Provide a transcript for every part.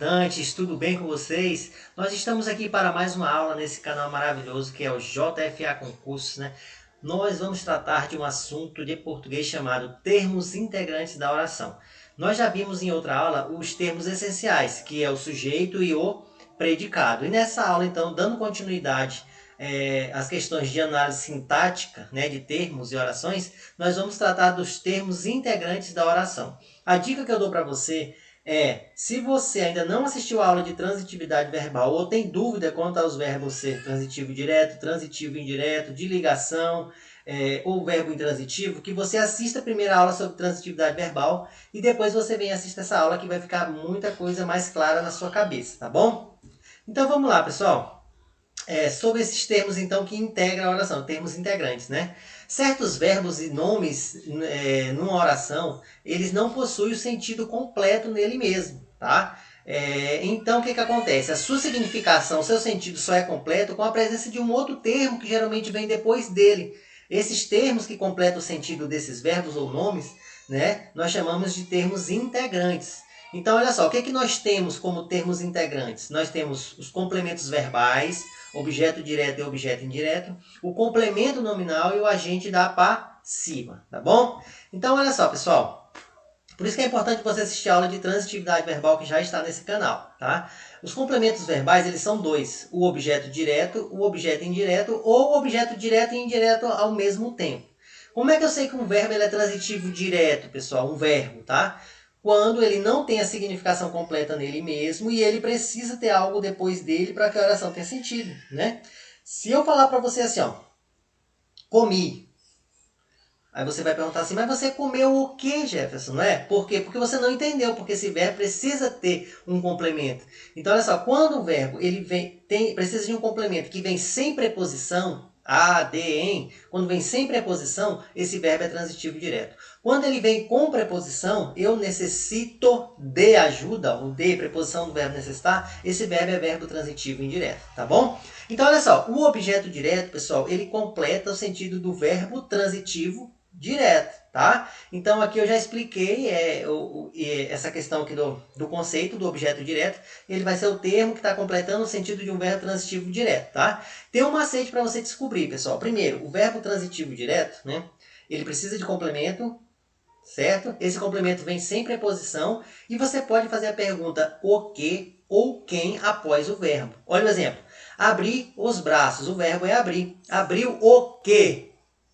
estudantes, tudo bem com vocês? Nós estamos aqui para mais uma aula nesse canal maravilhoso que é o JFA Concursos, né? Nós vamos tratar de um assunto de português chamado termos integrantes da oração. Nós já vimos em outra aula os termos essenciais, que é o sujeito e o predicado. E nessa aula, então, dando continuidade às questões de análise sintática, né, de termos e orações, nós vamos tratar dos termos integrantes da oração. A dica que eu dou para você se você ainda não assistiu a aula de transitividade verbal ou tem dúvida quanto aos verbos ser transitivo direto, transitivo indireto, de ligação ou verbo intransitivo, que você assista a primeira aula sobre transitividade verbal e depois você vem e assista essa aula que vai ficar muita coisa mais clara na sua cabeça, tá bom? Então vamos lá, pessoal. Sobre esses termos, então, que integram a oração, termos integrantes, né? Certos verbos e nomes numa oração, eles não possuem o sentido completo nele mesmo, tá? Então, o que acontece? A sua significação, o seu sentido só é completo com a presença de um outro termo que geralmente vem depois dele. Esses termos que completam o sentido desses verbos ou nomes, né, nós chamamos de termos integrantes. Então, olha só, o que nós temos como termos integrantes? Nós temos os complementos verbais, objeto direto e objeto indireto, o complemento nominal e o agente da passiva, tá bom? Então, olha só, pessoal. Por isso que é importante você assistir a aula de transitividade verbal que já está nesse canal, tá? Os complementos verbais, eles são dois. O objeto direto, o objeto indireto ou o objeto direto e indireto ao mesmo tempo. Como é que eu sei que um verbo ele é transitivo direto, pessoal? Um verbo, tá? Quando ele não tem a significação completa nele mesmo e ele precisa ter algo depois dele para que a oração tenha sentido, né? Se eu falar para você assim, ó, comi. Aí você vai perguntar assim, mas você comeu o que, Jefferson? Não é? Por quê? Porque você não entendeu, porque esse verbo precisa ter um complemento. Então, olha só, quando o verbo ele precisa de um complemento que vem sem preposição, a, de, em, quando vem sem preposição, esse verbo é transitivo direto. Quando ele vem com preposição, eu necessito de ajuda, ou de preposição do verbo necessitar, esse verbo é verbo transitivo indireto, tá bom? Então, olha só, o objeto direto, pessoal, ele completa o sentido do verbo transitivo direto, tá? Então, aqui eu já expliquei essa questão aqui do conceito do objeto direto. Ele vai ser o termo que está completando o sentido de um verbo transitivo direto, tá? Tem um macete para você descobrir, pessoal. Primeiro, o verbo transitivo direto, né? Ele precisa de complemento, certo? Esse complemento vem sem preposição e você pode fazer a pergunta o que ou quem após o verbo. Olha o exemplo. Abrir os braços. O verbo é abrir. Abriu o quê?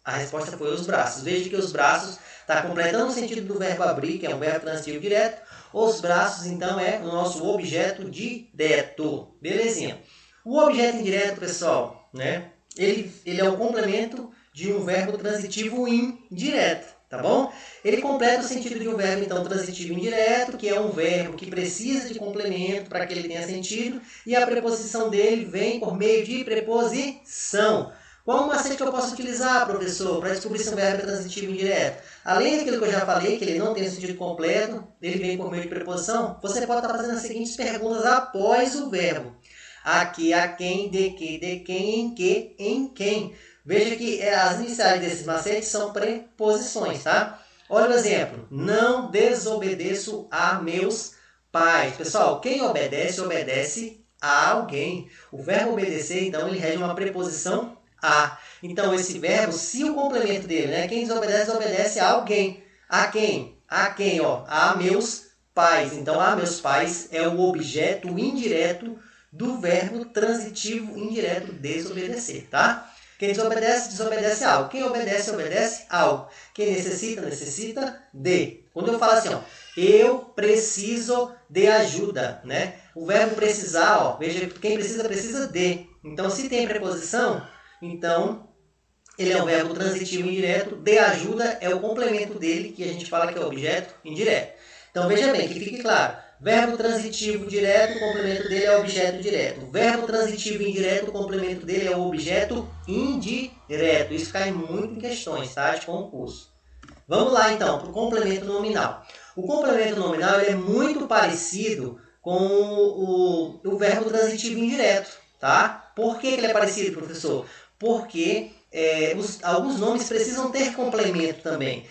A resposta foi os braços. Veja que os braços está completando o sentido do verbo abrir, que é um verbo transitivo direto. Os braços, então, é o nosso objeto direto. Belezinha. O objeto indireto, pessoal, né? Ele é o complemento de um verbo transitivo indireto, tá bom? Ele completa o sentido de um verbo, então, transitivo indireto, que é um verbo que precisa de complemento para que ele tenha sentido, e a preposição dele vem por meio de preposição. Qual o macete que eu posso utilizar, professor, para descobrir se um verbo é transitivo indireto? Além daquilo que eu já falei, que ele não tem o sentido completo, ele vem por meio de preposição, você pode estar fazendo as seguintes perguntas após o verbo. A que, a quem, de quem, em que, em quem. Veja que as iniciais desses macetes são preposições, tá? Olha o exemplo. Não desobedeço a meus pais. Pessoal, quem obedece, obedece a alguém. O verbo obedecer, então, ele rege uma preposição a. Então, esse verbo, se o complemento dele, né? Quem desobedece, obedece a alguém. A quem? A quem, ó? A meus pais. Então, a meus pais é o objeto indireto do verbo transitivo indireto desobedecer, tá? Quem desobedece, desobedece a algo. Quem obedece, obedece a algo. Quem necessita, necessita de. Quando eu falo assim, ó, eu preciso de ajuda, né? O verbo precisar, ó, veja, quem precisa, precisa de. Então, se tem preposição, então, ele é um verbo transitivo indireto, de ajuda é o complemento dele, que a gente fala que é objeto indireto. Então, veja bem, que fique claro. Verbo transitivo direto, o complemento dele é objeto direto. Verbo transitivo indireto, o complemento dele é o objeto indireto. Isso cai muito em questões, tá? De concurso. Vamos lá, então, para o complemento nominal. O complemento nominal ele é muito parecido com o verbo transitivo indireto, tá? Por que ele é parecido, professor? Porque alguns nomes precisam ter complemento também,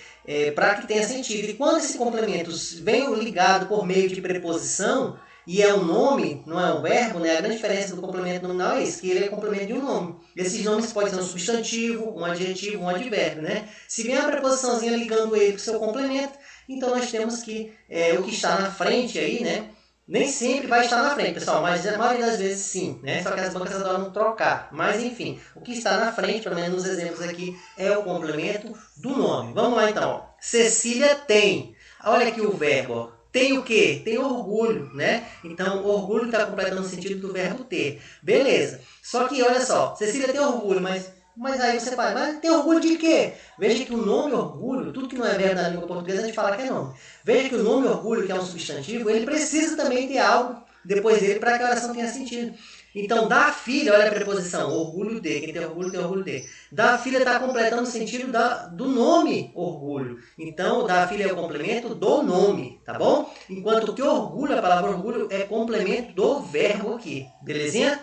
para que tenha sentido. E quando esse complemento vem ligado por meio de preposição, e é um nome, não é um verbo, né? A grande diferença do complemento nominal é isso, que ele é complemento de um nome. Esses nomes podem ser um substantivo, um adjetivo, um advérbio, né? Se vem a preposiçãozinha ligando ele com o seu complemento, então nós temos que o que está na frente aí, né? Nem sempre vai estar na frente, pessoal, mas a maioria das vezes sim, né? Só que as bancas adoram trocar. Mas enfim, o que está na frente, pelo menos nos exemplos aqui, é o complemento do nome. Vamos lá então. Ó. Cecília tem. Olha aqui o verbo, ó. Tem o quê? Tem orgulho, né? Então, orgulho está completando o sentido do verbo ter. Beleza. Só que, olha só, Cecília tem orgulho, mas aí você fala, mas tem orgulho de quê? Veja que o nome orgulho, tudo que não é verbo na língua portuguesa, a gente fala que é nome. Veja que o nome orgulho, que é um substantivo, ele precisa também ter algo depois dele para que a oração tenha sentido. Então, da filha, olha a preposição, orgulho de, quem tem orgulho de. Da filha está completando o sentido do nome orgulho. Então, da filha é o complemento do nome, tá bom? Enquanto que orgulho, a palavra orgulho, é complemento do verbo aqui, belezinha?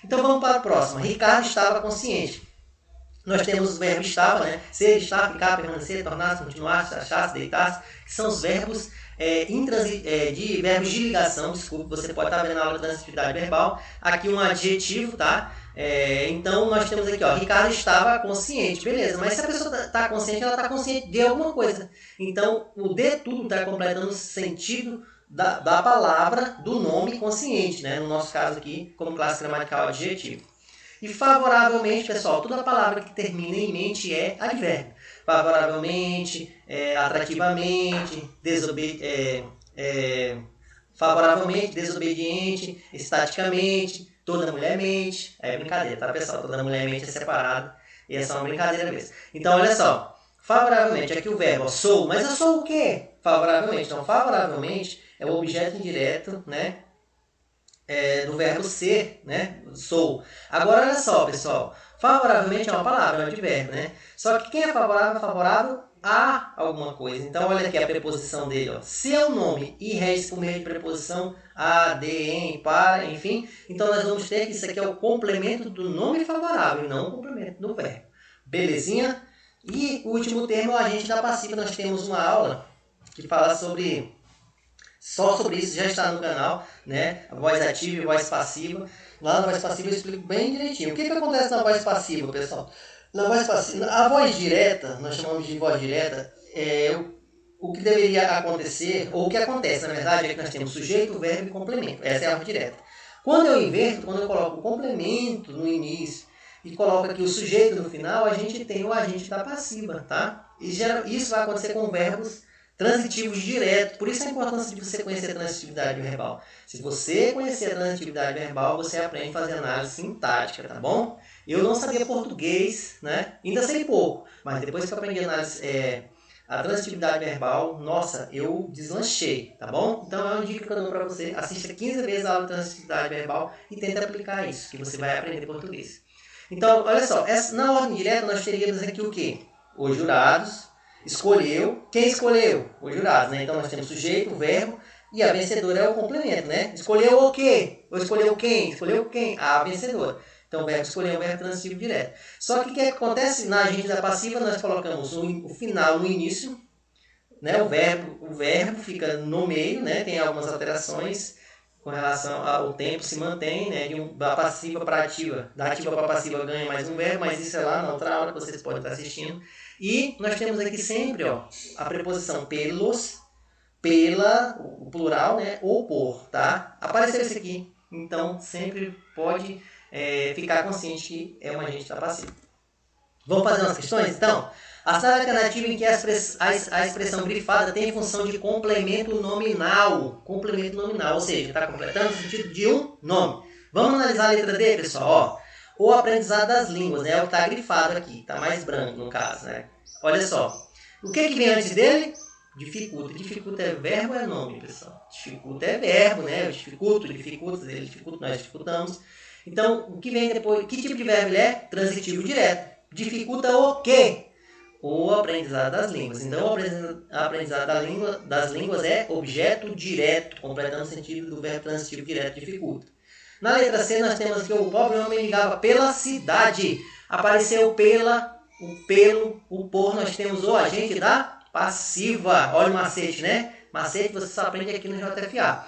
Então, vamos para a próxima. Ricardo estava consciente. Nós temos o verbo estava, né? Ser, estar, ficar, permanecer, tornar-se, continuar-se, achar-se, deitar-se, que são os verbos de verbos de ligação, desculpa, você pode estar vendo na aula de transitividade verbal. Aqui um adjetivo, tá? Então nós temos aqui, ó, Ricardo estava consciente, beleza, mas se a pessoa está consciente, ela está consciente de alguma coisa. Então o de tudo está completando o sentido da palavra, do nome consciente, né? No nosso caso aqui, como classe gramatical adjetivo. E favoravelmente, pessoal, toda palavra que termina em mente é advérbio. Favoravelmente, atrativamente, favoravelmente, desobediente, estaticamente, toda mulher mente. É brincadeira, tá, pessoal? Toda mulher mente é separado. E é só uma brincadeira mesmo. Então, olha só. Favoravelmente, aqui o verbo, ó, sou. Mas eu sou o quê? Favoravelmente. Então, favoravelmente é o objeto indireto, né? Do verbo ser, né? Sou. Agora, olha só, pessoal. Favoravelmente é uma palavra, é um advérbio, né? Só que quem é favorável a alguma coisa. Então, olha aqui a preposição dele. Ó. Se é o nome e rege por meio de preposição a, de, em, para, enfim. Então, nós vamos ter que isso aqui é o complemento do nome favorável e não o complemento do verbo. Belezinha? E o último termo é o agente da passiva. Nós temos uma aula que fala só sobre isso, já está no canal, né? A voz ativa e a voz passiva. Lá na voz passiva eu explico bem direitinho. O que acontece na voz passiva, pessoal? Na voz passiva, a voz direta, nós chamamos de voz direta, o que deveria acontecer, ou o que acontece, na verdade, é que nós temos sujeito, verbo e complemento. Essa é a voz direta. Quando eu inverto, quando eu coloco o complemento no início e coloco aqui o sujeito no final, a gente tem o agente da passiva, tá? E isso vai acontecer com verbos transitivos direto. Por isso a importância de você conhecer a transitividade verbal. Se você conhecer a transitividade verbal, você aprende a fazer análise sintática, tá bom? Eu não sabia português, né? Ainda sei pouco, mas depois que eu aprendi a transitividade verbal, nossa, eu deslanchei, tá bom? Então é uma dica que eu dou para você. Assista 15 vezes a aula de transitividade verbal e tenta aplicar isso, que você vai aprender português. Então, olha só, na ordem direta nós teríamos aqui o quê? Os jurados. Escolheu. Quem escolheu? O jurado, né? Então nós temos sujeito, o verbo e a vencedora é o complemento, né? Escolheu o quê? Ou escolheu quem? Escolheu quem? A vencedora. Então o verbo escolheu é o verbo transitivo direto. Só que o que acontece na agente da passiva? Nós colocamos o final no início, né? O verbo fica no meio, né? Tem algumas alterações com relação ao tempo, se mantém, né? Da passiva para ativa. Da ativa para passiva ganha mais um verbo, mas isso é lá na outra aula que vocês podem estar assistindo. E nós temos aqui sempre, ó, a preposição pelos, pela, o plural, né? Ou por, tá? Apareceu isso aqui. Então, sempre pode ficar consciente que é um agente da passiva. Vamos fazer umas questões, então? Assinale a alternativa em que a expressão grifada tem função de complemento nominal. Complemento nominal, ou seja, está completando o sentido de um nome. Vamos analisar a letra D, pessoal. Ó. O aprendizado das línguas, né? É o que está grifado aqui. Está mais branco, no caso, né? Olha só. O que vem antes dele? Dificulta. Dificulta é verbo ou é nome, pessoal? Dificulta é verbo, né? Eu dificulto, ele dificulta, ele dificulta, nós dificultamos. Então, o que vem depois? Que tipo de verbo ele é? Transitivo direto. Dificulta o quê? O aprendizado das línguas. Então, o aprendizado das línguas é objeto direto, completando o sentido do verbo transitivo direto, dificulta. Na letra C, nós temos que o pobre homem ligava pela cidade. Apareceu o pela, o pelo, o por. Nós temos o agente da passiva. Olha o macete, né? Macete você só aprende aqui no JFA.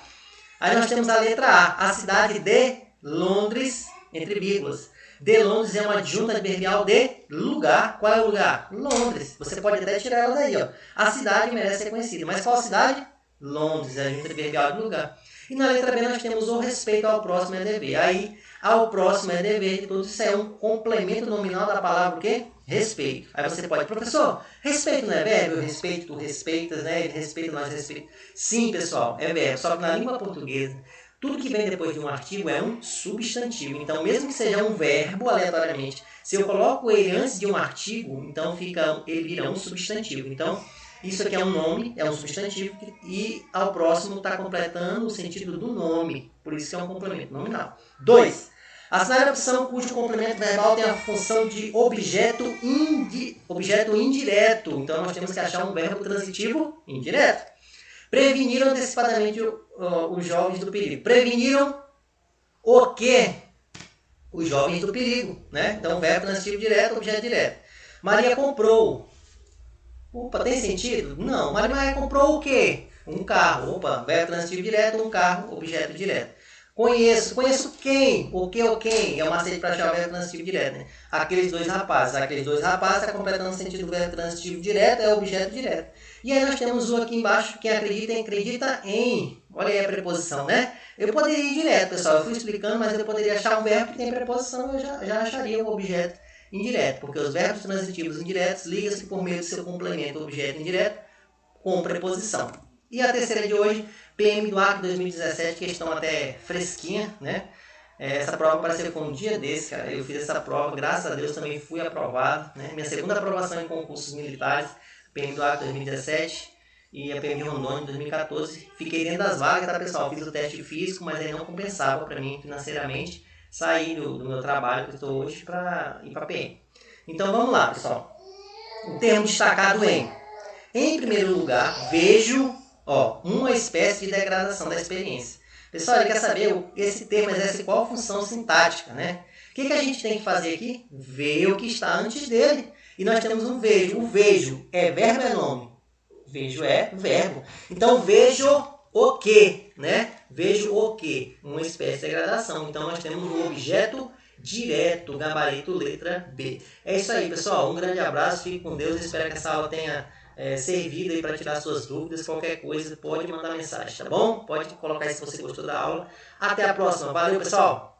Aí nós temos a letra A cidade de Londres, entre vírgulas. De Londres é uma adjunta adverbial de lugar. Qual é o lugar? Londres. Você pode até tirar ela daí, ó. A cidade merece ser conhecida. Mas qual cidade? Londres, é a adjunta adverbial de lugar. E na letra B nós temos o respeito ao próximo é dever. Aí, ao próximo é dever de tudo isso é um complemento nominal da palavra o quê? Respeito. Aí você pode, professor, respeito não é verbo? Eu respeito, tu respeitas, né? Ele respeita, nós respeitamos. Sim, pessoal, é verbo. Só que na língua portuguesa, tudo que vem depois de um artigo é um substantivo. Então, mesmo que seja um verbo aleatoriamente, se eu coloco ele antes de um artigo, então ele vira um substantivo. Então, isso aqui é um nome, é um substantivo, e ao próximo está completando o sentido do nome. Por isso que é um complemento nominal. 2. Assinale a opção cujo complemento verbal tem a função de objeto indireto. Então, nós temos que achar um verbo transitivo indireto. Preveniram antecipadamente os jovens do perigo. Preveniram o quê? Os jovens do perigo, né? Então, verbo transitivo direto, objeto direto. Maria comprou. Opa, tem sentido? Não. Maria comprou o quê? Um carro. Opa, verbo transitivo direto, um carro, objeto direto. Conheço quem? O que ou quem? É uma macete para achar o verbo transitivo direto, né? Aqueles dois rapazes. Aqueles dois rapazes está completando o sentido do verbo transitivo direto, é objeto direto. E aí nós temos o aqui embaixo, quem acredita em. Olha aí a preposição, né? Eu poderia ir direto, pessoal. Eu fui explicando, mas eu poderia achar um verbo que tem preposição, eu já acharia o objeto indireto, porque os verbos transitivos indiretos ligam-se por meio do seu complemento objeto indireto com preposição. E a terceira de hoje, PM do Acre 2017, questão até fresquinha, né? Essa prova apareceu com um dia desse, cara. Eu fiz essa prova, graças a Deus também fui aprovado, né? Minha segunda aprovação em concursos militares, PM do Acre 2017 e a PM de Rondônia 2014. Fiquei dentro das vagas, tá, pessoal? Fiz o teste físico, mas aí não compensava para mim financeiramente sair do meu trabalho que eu estou hoje para ir para PM. Então vamos lá, pessoal. O termo destacado em primeiro lugar, vejo uma espécie de degradação da experiência. Pessoal, ele quer saber esse termo exerce qual função sintática, né? O que a gente tem que fazer aqui? Ver o que está antes dele. E nós temos um vejo. O vejo é verbo ou é nome? Vejo é verbo. Então, vejo o que, né? Vejo o que? Uma espécie de degradação. Então, nós temos o objeto direto, gabarito, letra B. É isso aí, pessoal. Um grande abraço, fique com Deus. Espero que essa aula tenha servido aí para tirar suas dúvidas. Qualquer coisa, pode mandar mensagem, tá bom? Pode colocar aí se você gostou da aula. Até a próxima. Valeu, pessoal!